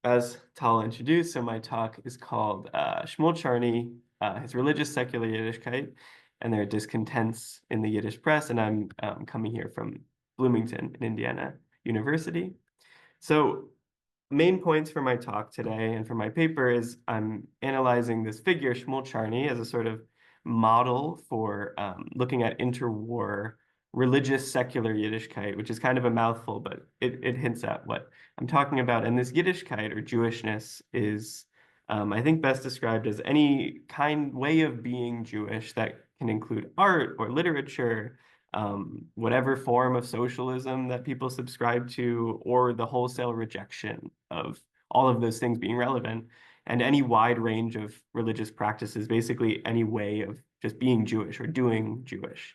as Tal introduced, so my talk is called Shmuel Charney, his Religious-Secular Yiddishkayt, and their Discontents in the Yiddish Press, and I'm coming here from Bloomington in Indiana University. So main points for my talk today and for my paper is I'm analyzing this figure, Shmuel Charney, as a sort of model for looking at interwar religious-secular Yiddishkayt, which is kind of a mouthful, but it hints at what I'm talking about. And this Yiddishkayt, or Jewishness, is, I think, best described as any way of being Jewish that can include art or literature, whatever form of socialism that people subscribe to, or the wholesale rejection of all of those things being relevant, and any wide range of religious practices, basically any way of just being Jewish or doing Jewish.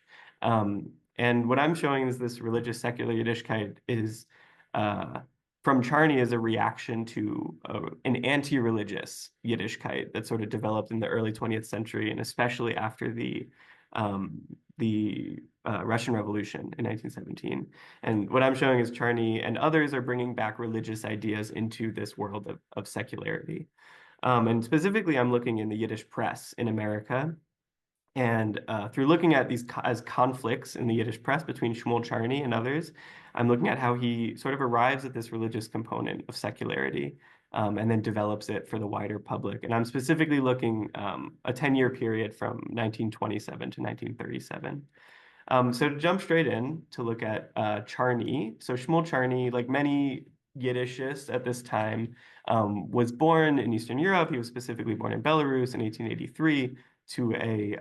And what I'm showing is this religious secular Yiddishkayt is uh, from Charney as a reaction to an anti-religious Yiddishkayt that sort of developed in the early 20th century, and especially after um, the Russian Revolution in 1917. And what I'm showing is Charney and others are bringing back religious ideas into this world of secularity. And specifically, I'm looking in the Yiddish press in America. And through looking at these as conflicts in the Yiddish press between Shmuel Charney and others, I'm looking at how he sort of arrives at this religious component of secularity, and then develops it for the wider public. And I'm specifically looking a 10-year period from 1927 to 1937. So to jump straight in to look at Charney, so Shmuel Charney, like many Yiddishists at this time, was born in Eastern Europe. He was specifically born in Belarus in 1883 to a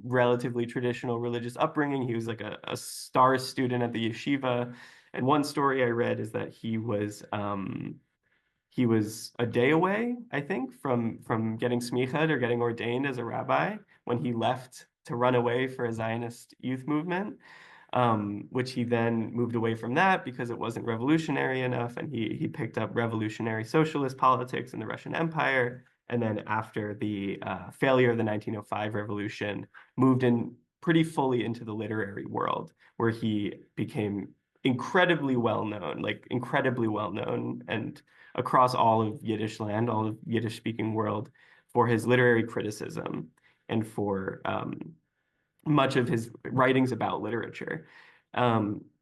relatively traditional religious upbringing. He was like a star student at the yeshiva. And one story I read is that he was a day away, I think, from getting smichad or getting ordained as a rabbi when he left to run away for a Zionist youth movement, which he then moved away from that because it wasn't revolutionary enough, and he picked up revolutionary socialist politics in the Russian Empire, and then after the failure of the 1905 revolution, moved in pretty fully into the literary world, where he became incredibly well known, and across all of Yiddish land, all of Yiddish speaking world, for his literary criticism and for much of his writings about literature.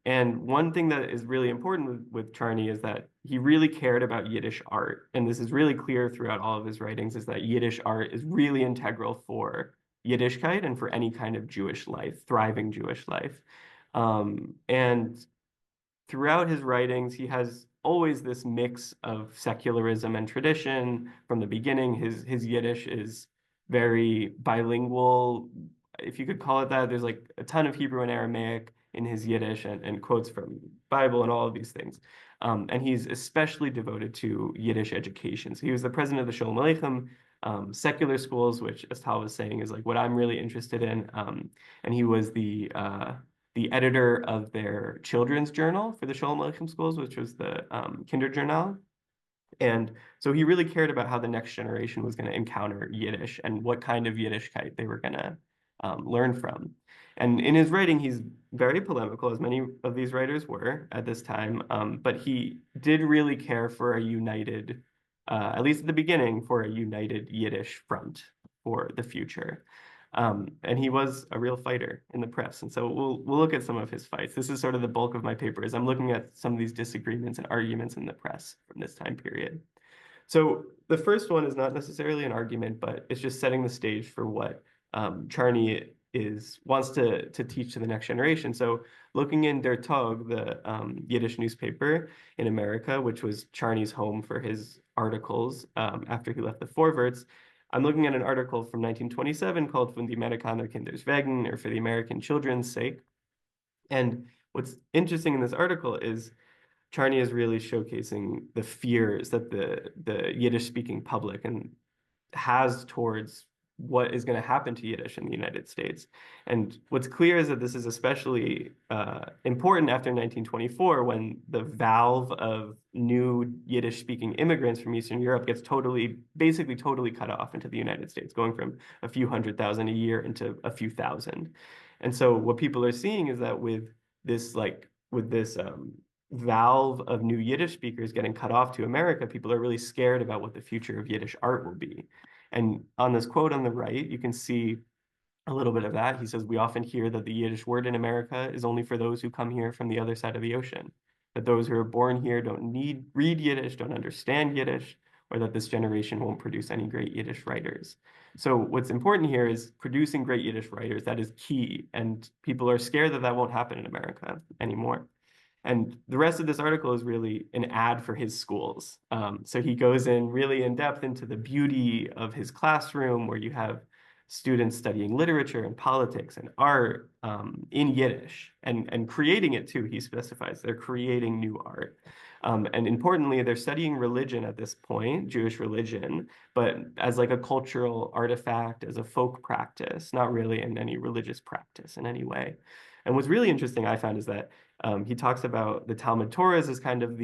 And one thing that is really important with Charney is that he really cared about Yiddish art. And this is really clear throughout all of his writings, is that Yiddish art is really integral for Yiddishkayt and for any kind of Jewish life, thriving Jewish life. And throughout his writings, he has always this mix of secularism and tradition. From the beginning, his Yiddish is very bilingual, if you could call it that. There's like a ton of Hebrew and Aramaic in his Yiddish, and quotes from Bible and all of these things. And he's especially devoted to Yiddish education. So he was the president of the Sholem Aleichem secular schools, which, as Tal was saying, is like what I'm really interested in. And he was the editor of their children's journal for the Sholem Aleichem schools, which was the Kinderjournal. And so he really cared about how the next generation was going to encounter Yiddish and what kind of Yiddishkeit they were going to learn from. And in his writing, he's very polemical, as many of these writers were at this time, but he did really care for a united, at least at the beginning, for a united Yiddish front for the future. And he was a real fighter in the press. And so we'll look at some of his fights. This is sort of the bulk of my paper, is I'm looking at some of these disagreements and arguments in the press from this time period. So the first one is not necessarily an argument, but it's just setting the stage for what Charney wants to teach to the next generation. So looking in Der Tag, the Yiddish newspaper in America, which was Charney's home for his articles after he left the Vorwärts, I'm looking at an article from 1927 called Von die Amerikaner Kinders wegen, or for the American children's sake. And what's interesting in this article is Charney is really showcasing the fears that the Yiddish-speaking public has towards what is going to happen to Yiddish in the United States. And what's clear is that this is especially important after 1924, when the valve of new Yiddish-speaking immigrants from Eastern Europe gets basically totally cut off into the United States, going from a few 100,000 a year into a few thousand. And so what people are seeing is that with this valve of new Yiddish speakers getting cut off to America, people are really scared about what the future of Yiddish art will be. And on this quote on the right, you can see a little bit of that. He says, "We often hear that the Yiddish word in America is only for those who come here from the other side of the ocean, that those who are born here don't read Yiddish, don't understand Yiddish, or that this generation won't produce any great Yiddish writers." So what's important here is producing great Yiddish writers. That is key, and people are scared that that won't happen in America anymore. And the rest of this article is really an ad for his schools. So he goes in really in depth into the beauty of his classroom, where you have students studying literature and politics and art in Yiddish and creating it too. He specifies they're creating new art. And importantly, they're studying religion at this point, Jewish religion, but as like a cultural artifact, as a folk practice, not really in any religious practice in any way. And what's really interesting, I found, is that he talks about the Talmud Torahs as kind of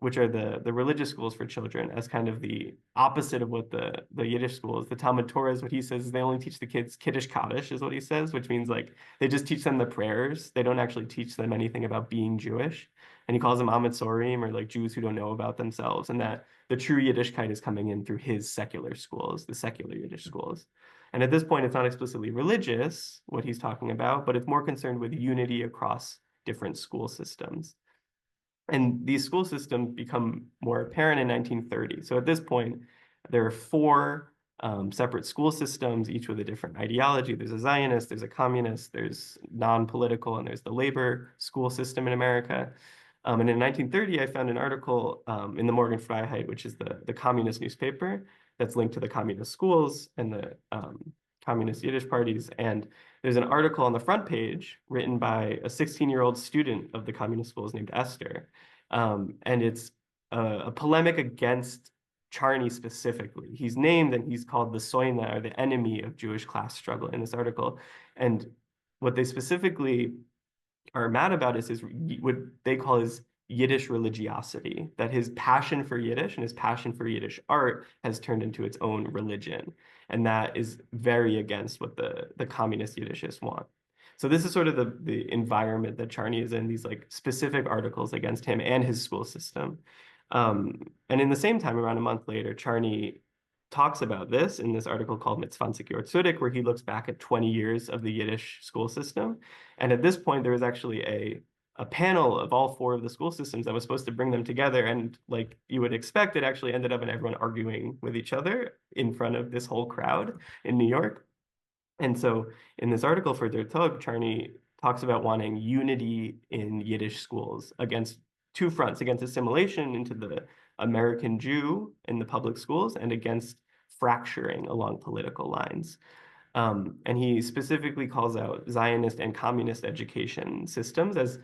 which are the religious schools for children, as kind of the opposite of what the Yiddish schools. The Talmud Torahs, what he says is they only teach the kids Kiddush Kaddish, is what he says, which means like they just teach them the prayers. They don't actually teach them anything about being Jewish. And he calls them Amitzorim, or like Jews who don't know about themselves, and that the true Yiddishkeit is coming in through his secular schools, the secular Yiddish schools. And at this point, it's not explicitly religious, what he's talking about, but it's more concerned with unity across different school systems. And these school systems become more apparent in 1930. So at this point, there are four separate school systems, each with a different ideology. There's a Zionist, there's a communist, there's non-political, and there's the labor school system in America. And in 1930, I found an article in the Morgen Freiheit, which is the communist newspaper that's linked to the communist schools and the communist Yiddish parties. And there's an article on the front page written by a 16-year-old student of the communist schools named Esther. And it's a polemic against Charney specifically. He's named and he's called the Soina, or the enemy of Jewish class struggle, in this article. And what they specifically are mad about is what they call his Yiddish religiosity, that his passion for Yiddish and his passion for Yiddish art has turned into its own religion. And that is very against what the communist Yiddishists want. So this is sort of the environment that Charney is in, these like specific articles against him and his school system. And in the same time, around a month later, Charney talks about this in this article called Mit 20 Jor Zurück, where he looks back at 20 years of the Yiddish school system. And at this point, there was actually a panel of all four of the school systems that was supposed to bring them together. And like you would expect, it actually ended up in everyone arguing with each other in front of this whole crowd in New York. And so in this article for Der Tag, Charney talks about wanting unity in Yiddish schools against two fronts, against assimilation into the American Jew in the public schools and against fracturing along political lines. And he specifically calls out Zionist and communist education systems as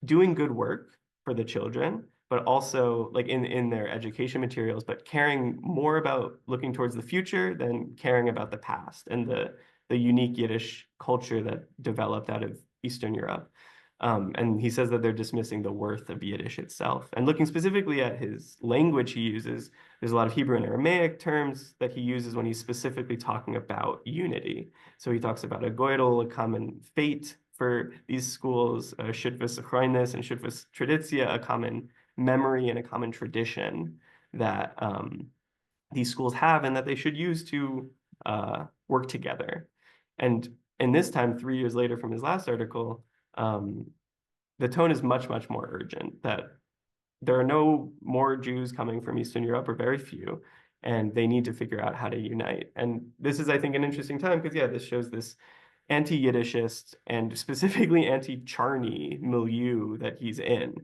doing good work for the children, but also like in their education materials, but caring more about looking towards the future than caring about the past and the unique Yiddish culture that developed out of Eastern Europe. And he says that they're dismissing the worth of Yiddish itself. And looking specifically at his language he uses, there's a lot of Hebrew and Aramaic terms that he uses when he's specifically talking about unity. So he talks about a goydel, a common fate for these schools, shutfus achronis and shutfus traditia, a common memory and a common tradition that these schools have and that they should use to work together. And in this time, 3 years later from his last article, the tone is much, much more urgent, that there are no more Jews coming from Eastern Europe, or very few, and they need to figure out how to unite. And this is, I think, an interesting time because, yeah, this shows this anti-Yiddishist and specifically anti-Charney milieu that he's in.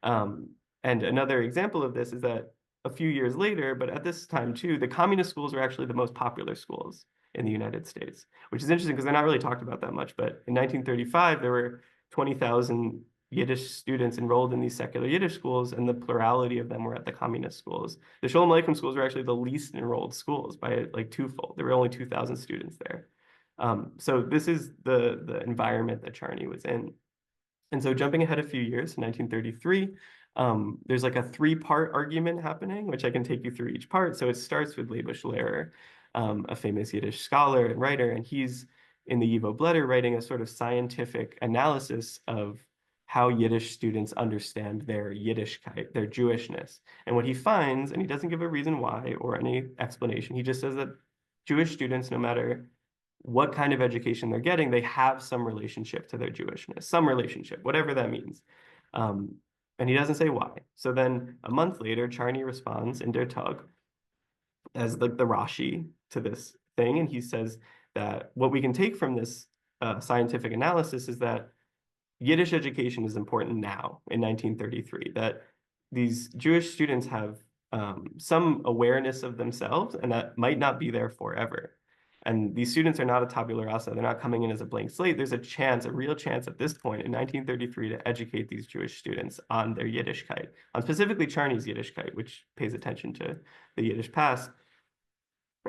And another example of this is that a few years later, but at this time too, the communist schools are actually the most popular schools in the United States, which is interesting because they're not really talked about that much. But in 1935, there were 20,000 Yiddish students enrolled in these secular Yiddish schools, and the plurality of them were at the communist schools. The Sholem Aleichem schools were actually the least enrolled schools by like twofold. There were only 2,000 students there. So this is the environment that Charney was in. And so jumping ahead a few years, 1933, there's like a three-part argument happening, which I can take you through each part. So it starts with Leibush Lehrer, a famous Yiddish scholar and writer, and he's in the Yivo Blätter writing a sort of scientific analysis of how Yiddish students understand their Yiddishkayt, their Jewishness. And what he finds, and he doesn't give a reason why or any explanation, he just says that Jewish students, no matter what kind of education they're getting, they have some relationship to their Jewishness, some relationship, whatever that means. Um, and he doesn't say why. So then a month later, Charney responds in Der Tag as the Rashi to this thing, and he says that what we can take from this scientific analysis is that Yiddish education is important now in 1933, that these Jewish students have some awareness of themselves, and that might not be there forever. And these students are not a tabula rasa. They're not coming in as a blank slate. There's a chance, a real chance at this point in 1933 to educate these Jewish students on their Yiddishkayt, on specifically Charney's Yiddishkayt, which pays attention to the Yiddish past.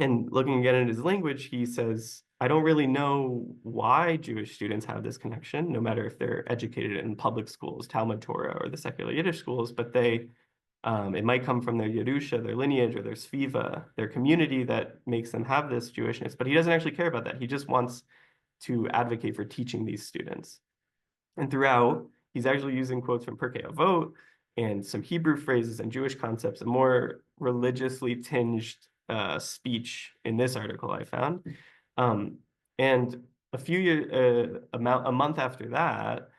And looking again at his language, he says, I don't really know why Jewish students have this connection, no matter if they're educated in public schools, Talmud Torah, or the secular Yiddish schools, but it might come from their Yerusha, their lineage, or their Sviva, their community that makes them have this Jewishness. But he doesn't actually care about that. He just wants to advocate for teaching these students. And throughout, he's actually using quotes from Pirkei Avot and some Hebrew phrases and Jewish concepts, a more religiously tinged speech in this article I found. And a few years, a month after that,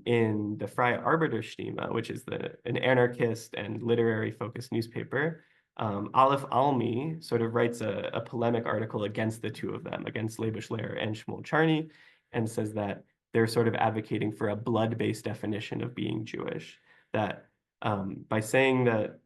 in the Freie Arbeiterstimme, which is an anarchist and literary focused newspaper, Aleph Almi sort of writes a polemic article against the two of them, against Leibush Lehr and Shmuel Charney, and says that they're sort of advocating for a blood-based definition of being Jewish, that by saying that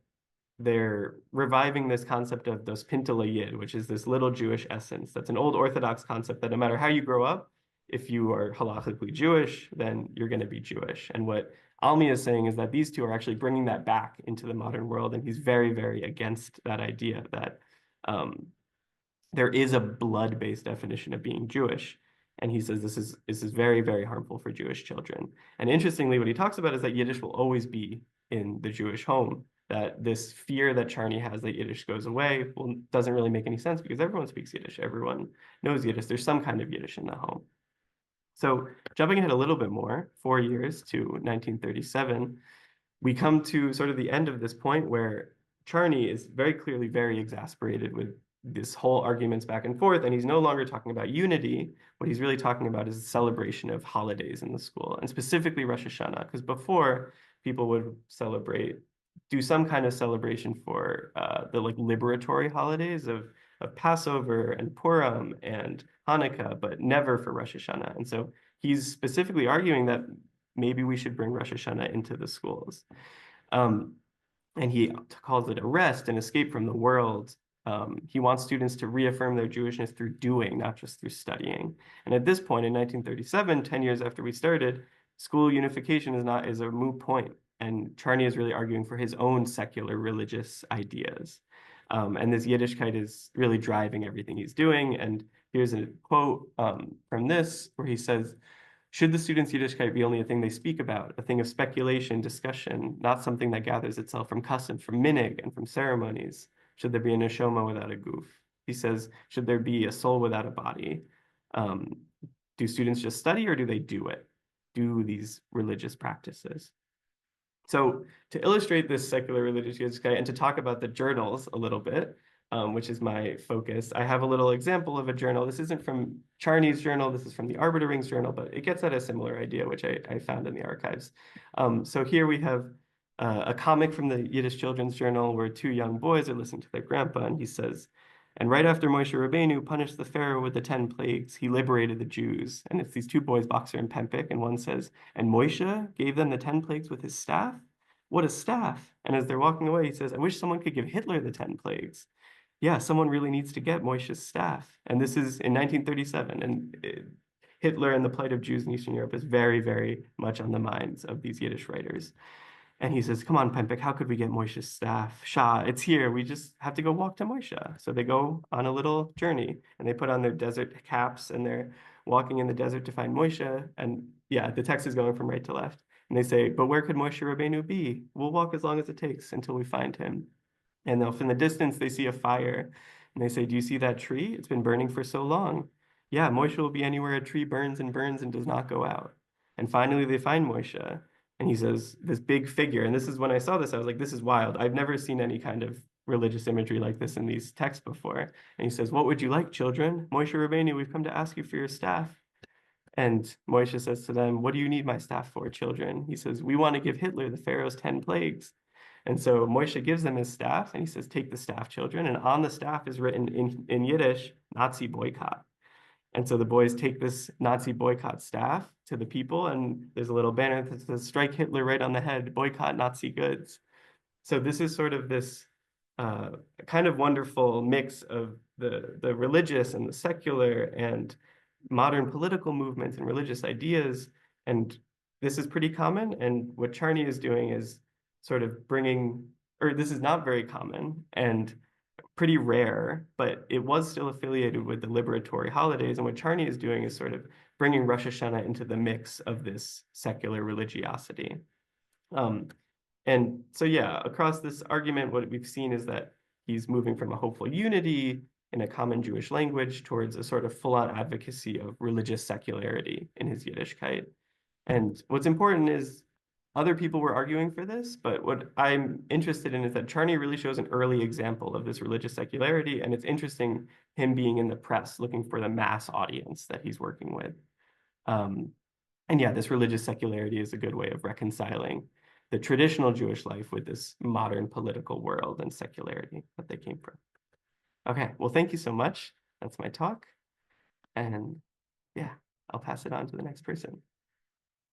they're reviving this concept of dos pintele yid, which is this little Jewish essence. That's an old Orthodox concept that no matter how you grow up, if you are halachically Jewish, then you're going to be Jewish. And what Almi is saying is that these two are actually bringing that back into the modern world, and he's very, very against that idea that there is a blood-based definition of being Jewish. And he says this is very, very harmful for Jewish children. And interestingly, what he talks about is that Yiddish will always be in the Jewish home, that this fear that Charney has that Yiddish goes away doesn't really make any sense because everyone speaks Yiddish. Everyone knows Yiddish. There's some kind of Yiddish in the home. So jumping ahead a little bit more, 4 years to 1937, we come to sort of the end of this point where Charney is very clearly very exasperated with this whole arguments back and forth, and he's no longer talking about unity. What he's really talking about is the celebration of holidays in the school, and specifically Rosh Hashanah, because before people would do some kind of celebration for the liberatory holidays of Passover and Purim and Hanukkah, but never for Rosh Hashanah. And so he's specifically arguing that maybe we should bring Rosh Hashanah into the schools. And he calls it a rest and escape from the world. He wants students to reaffirm their Jewishness through doing, not just through studying. And at this point in 1937, 10 years after we started, school unification is a moot point. And Charney is really arguing for his own secular religious ideas. And this Yiddishkayt is really driving everything he's doing. And here's a quote from this where he says, should the students' Yiddishkayt be only a thing they speak about, a thing of speculation, discussion, not something that gathers itself from custom, from minig, and from ceremonies? Should there be a neshama without a goof? He says, should there be a soul without a body? Do students just study or do they do it? Do these religious practices? So to illustrate this secular religious Yiddishkayt and to talk about the journals a little bit, which is my focus, I have a little example of a journal. This isn't from Charney's journal. This is from the Arbeiterings journal, but it gets at a similar idea, which I found in the archives. So here we have a comic from the Yiddish Children's Journal where two young boys are listening to their grandpa, and he says, and right after Moshe Rabbeinu punished the Pharaoh with the 10 plagues, he liberated the Jews. And it's these two boys, Boxer and Pempik, and one says, and Moshe gave them the 10 plagues with his staff? What a staff. And as they're walking away, he says, I wish someone could give Hitler the 10 plagues. Yeah, someone really needs to get Moshe's staff. And this is in 1937. And Hitler and the plight of Jews in Eastern Europe is very, very much on the minds of these Yiddish writers. And he says, come on, Pempik, how could we get Moshe's staff? Shah, it's here. We just have to go walk to Moshe. So they go on a little journey and they put on their desert caps and they're walking in the desert to find Moshe. And yeah, the text is going from right to left. And they say, but where could Moshe Rabbeinu be? We'll walk as long as it takes until we find him. And off in the distance, they see a fire. And they say, do you see that tree? It's been burning for so long. Yeah, Moshe will be anywhere a tree burns and does not go out. And finally, they find Moshe. And he says, this big figure. And this is when I saw this, I was like, this is wild. I've never seen any kind of religious imagery like this in these texts before. And he says, what would you like, children? Moshe Rabbeinu, we've come to ask you for your staff. And Moshe says to them, what do you need my staff for, children? He says, we want to give Hitler the Pharaoh's 10 plagues. And so Moshe gives them his staff, and he says, take the staff, children. And on the staff is written in Yiddish, Nazi boycott. And so the boys take this Nazi boycott staff to the people, and there's a little banner that says, strike Hitler right on the head, boycott Nazi goods. So this is sort of this kind of wonderful mix of the religious and the secular and modern political movements and religious ideas. And this is pretty common. And what Charney is doing is sort of bringing, or this is not very common and pretty rare, but it was still affiliated with the liberatory holidays. And what Charney is doing is sort of bringing Rosh Hashanah into the mix of this secular religiosity. And so, yeah, across this argument, what we've seen is that he's moving from a hopeful unity in a common Jewish language towards a sort of full-on advocacy of religious secularity in his Yiddishkayt. And what's important is other people were arguing for this, but what I'm interested in is that Charney really shows an early example of this religious secularity, and it's interesting him being in the press looking for the mass audience that he's working with. And yeah, this religious secularity is a good way of reconciling the traditional Jewish life with this modern political world and secularity that they came from. Okay, well, thank you so much. That's my talk. And yeah, I'll pass it on to the next person.